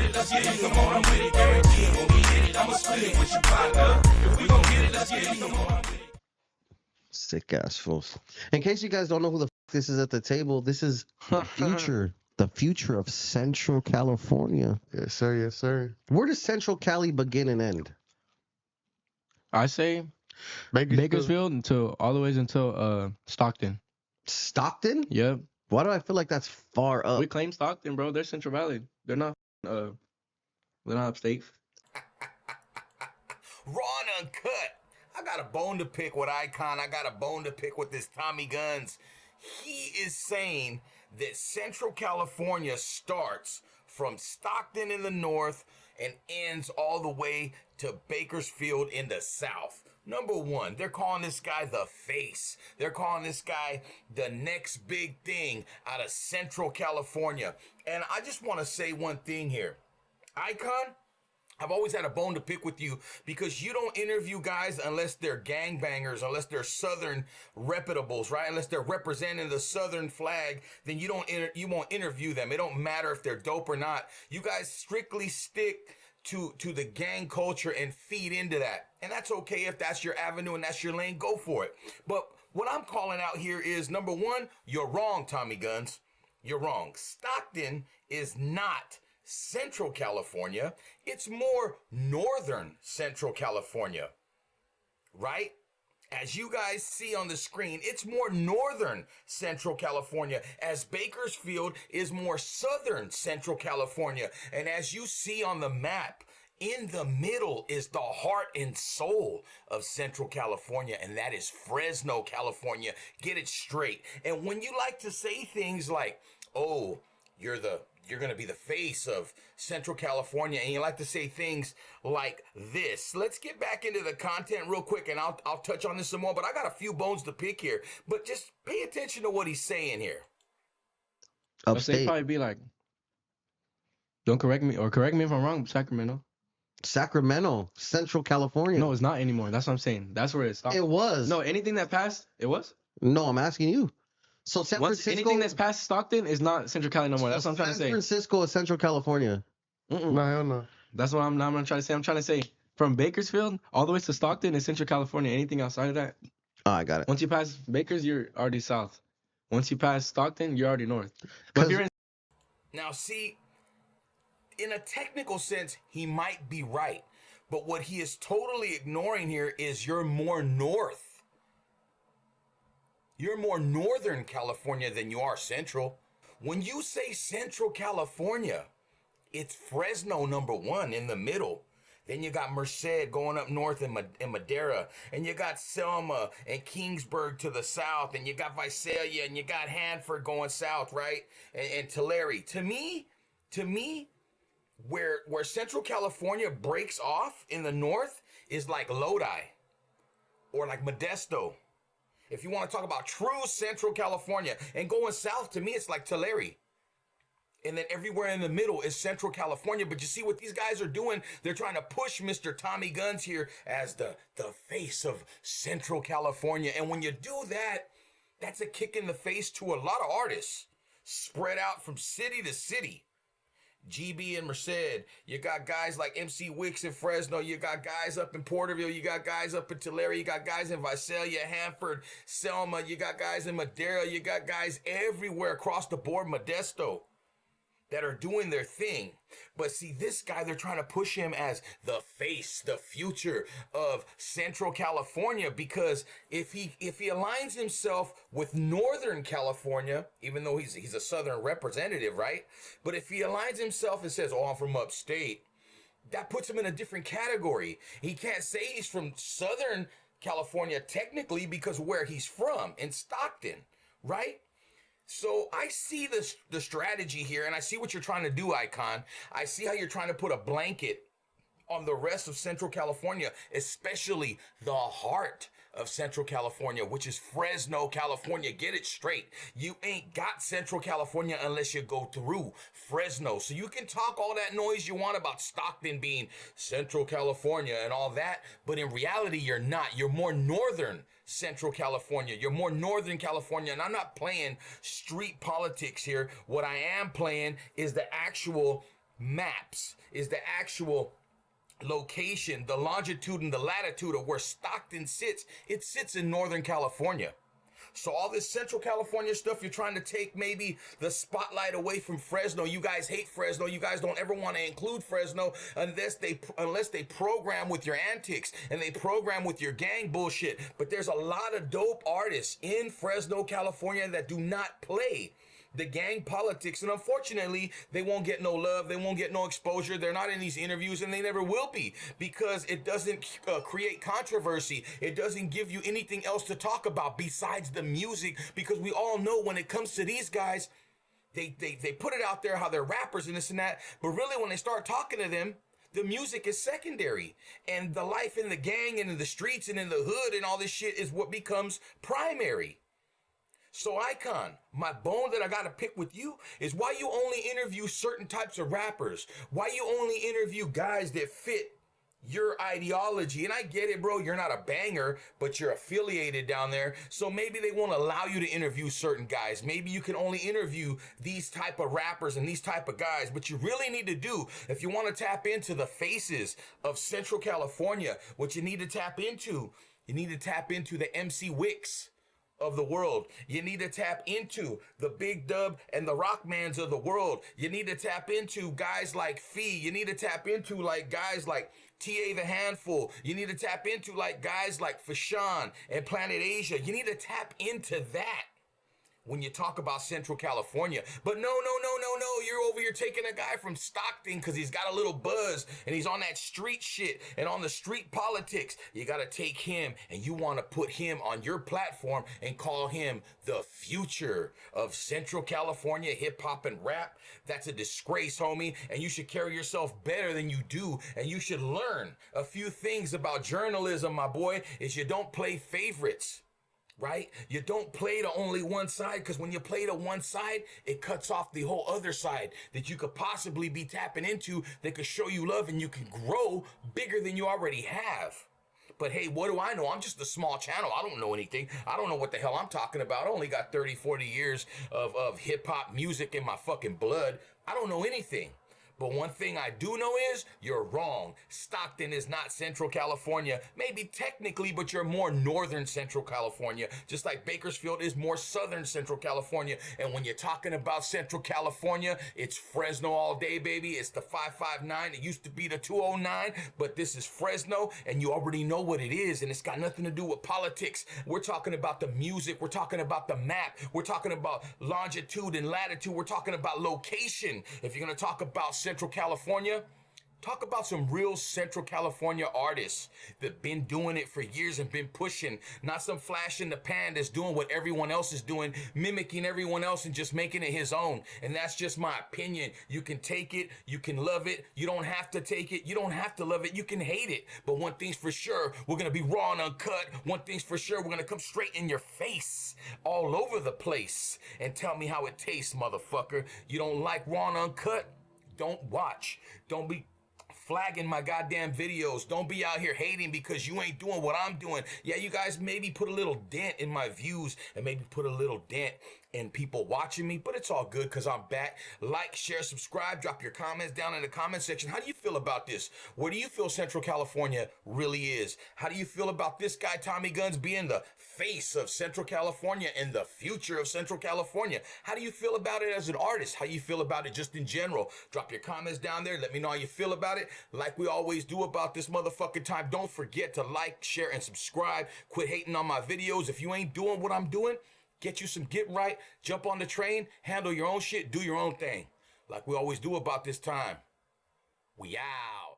it, let's get it. Come on, I'm with it, guarantee it. When we hit it, I'ma split it with your partner. If we gon' get it, let's get it. Come on, I'm with it. Sick ass fools. In case you guys don't know who the fuck this is at the table, this is the future. The future of Central California. Yes, sir. Yes, sir. Where does Central Cali begin and end? I say Bakersfield until all the way until Stockton. Stockton? Yep. Why do I feel like that's far up? We claim Stockton, bro. They're Central Valley. They're not upstate. Raw&Uncut. I got a bone to pick with Eyekon. I got a bone to pick with this Tommy Gunz. He is saying that Central California starts from Stockton in the north and ends all the way to Bakersfield in the south. Number one, they're calling this guy the face. They're calling this guy the next big thing out of Central California. And I just want to say one thing here. Eyekon, I've always had a bone to pick with you because you don't interview guys unless they're gangbangers, unless they're Southern reputables, right? Unless they're representing the Southern flag, then you won't interview them. It don't matter if they're dope or not. You guys strictly stick to the gang culture and feed into that. And that's okay if that's your avenue and that's your lane, go for it. But what I'm calling out here is, number one, you're wrong, Tommy Gunz. You're wrong. Stockton is not Central California. It's more northern Central California, right? As you guys see on the screen, it's more northern Central California, as Bakersfield is more southern Central California. And as you see on the map, in the middle is the heart and soul of Central California, and that is Fresno, California. Get it straight. And when you like to say things like, oh, you're going to be the face of Central California, and you like to say things like this. Let's get back into the content real quick, and I'll touch on this some more, but I got a few bones to pick here. But just pay attention to what he's saying here. I'd say probably be like, don't correct me, or correct me if I'm wrong, Sacramento, Central California. No, it's not anymore. That's what I'm saying. That's where it stopped. It was. No, anything that passed, it was? No, I'm asking you. So San Francisco, anything that's past Stockton is not Central Cali no more. That's what I'm trying to say. San Francisco is Central California. No, hell no. That's what I'm trying to say. I'm trying to say from Bakersfield all the way to Stockton is Central California. Anything outside of that, oh, I got it. Once you pass Bakers, you're already south. Once you pass Stockton, you're already north. But if you're in now, see, in a technical sense, he might be right. But what he is totally ignoring here is you're more north. You're more northern California than you are central. When you say Central California, it's Fresno number one in the middle. Then you got Merced going up north in Madera. And you got Selma and Kingsburg to the south. And you got Visalia and you got Hanford going south, right? And Tulare. To me, where Central California breaks off in the north is like Lodi or like Modesto. If you want to talk about true Central California, and going south, to me, it's like Tulare. And then everywhere in the middle is Central California. But you see what these guys are doing? They're trying to push Mr. Tommy Gunz here as the face of Central California. And when you do that, that's a kick in the face to a lot of artists spread out from city to city. GB and Merced, you got guys like MC Wicks in Fresno, you got guys up in Porterville, you got guys up in Tulare, you got guys in Visalia, Hanford, Selma, you got guys in Madera, you got guys everywhere across the board, Modesto, that are doing their thing. But see, this guy, they're trying to push him as the face, the future of Central California, because if he aligns himself with Northern California, even though he's a Southern representative, right? But if he aligns himself and says, oh, I'm from upstate, that puts him in a different category. He can't say he's from Southern California technically because of where he's from, in Stockton, right? So I see the strategy here, and I see what you're trying to do, Eyekon. I see how you're trying to put a blanket on the rest of Central California, especially the heart of Central California, which is Fresno, California. Get it straight. You ain't got Central California unless you go through Fresno. So you can talk all that noise you want about Stockton being Central California and all that, but in reality, you're not. You're more northern Central California. You're more Northern California, and I'm not playing street politics here. What I am playing is the actual maps is the actual location, the longitude and the latitude of where Stockton sits. It sits in Northern California. So all this Central California stuff, you're trying to take maybe the spotlight away from Fresno. You guys hate Fresno. You guys don't ever want to include Fresno unless they program with your antics and they program with your gang bullshit. But there's a lot of dope artists in Fresno, California that do not play the gang politics, and unfortunately they won't get no love, they won't get no exposure, they're not in these interviews, and they never will be, because it doesn't create controversy. It doesn't give you anything else to talk about besides the music, because we all know when it comes to these guys, they put it out there how they're rappers and this and that, but really when they start talking to them, the music is secondary, and the life in the gang and in the streets and in the hood and all this shit is what becomes primary. So Eyekon, my bone that I got to pick with you is why you only interview certain types of rappers. Why you only interview guys that fit your ideology. And I get it, bro. You're not a banger, but you're affiliated down there. So maybe they won't allow you to interview certain guys. Maybe you can only interview these type of rappers and these type of guys. But you really need to do, if you want to tap into the faces of Central California, what you need to tap into, the MC Wicks of the world. You need to tap into the Big Dub and the Rockmans of the world. You need to tap into guys like Fee. You need to tap into like guys like TA The Handful. You need to tap into like guys like Fashawn and Planet Asia. You need to tap into that when you talk about Central California. But no, you're over here taking a guy from Stockton because he's got a little buzz and he's on that street shit and on the street politics. You got to take him and you want to put him on your platform and call him the future of Central California hip hop and rap. That's a disgrace, homie, and you should carry yourself better than you do, and you should learn a few things about journalism, my boy, is you don't play favorites. Right? You don't play to only one side, because when you play to one side, it cuts off the whole other side that you could possibly be tapping into that could show you love and you can grow bigger than you already have. But hey, what do I know? I'm just a small channel. I don't know anything. I don't know what the hell I'm talking about. I only got 30, 40 years of hip hop music in my fucking blood. I don't know anything. But one thing I do know is you're wrong. Stockton is not Central California. Maybe technically, but you're more northern Central California. Just like Bakersfield is more southern Central California. And when you're talking about Central California, it's Fresno all day, baby. It's the 559. It used to be the 209, but this is Fresno, and you already know what it is. And it's got nothing to do with politics. We're talking about the music. We're talking about the map. We're talking about longitude and latitude. We're talking about location. If you're going to talk about Central California, talk about some real Central California artists that been doing it for years and been pushing, not some flash in the pan that's doing what everyone else is doing, mimicking everyone else and just making it his own. And that's just my opinion. You can take it, you can love it, you don't have to take it, you don't have to love it, you can hate it. But one thing's for sure, we're gonna be raw and uncut. One thing's for sure, we're gonna come straight in your face, all over the place, and tell me how it tastes, motherfucker. You don't like raw and uncut? Don't watch. Don't be flagging my goddamn videos. Don't be out here hating because you ain't doing what I'm doing. Yeah, you guys maybe put a little dent in my views and maybe put a little dent in people watching me, but it's all good because I'm back. Like, share, subscribe, drop your comments down in the comment section. How do you feel about this? Where do you feel Central California really is? How do you feel about this guy, Tommy Gunz, being the face of Central California and the future of Central California? How do you feel about it as an artist? How do you feel about it just in general? Drop your comments down there. Let me know how you feel about it. Like we always do about this motherfucking time, don't forget to like, share, and subscribe. Quit hating on my videos. If you ain't doing what I'm doing, get you some get right, jump on the train, handle your own shit, do your own thing. Like we always do about this time. We out.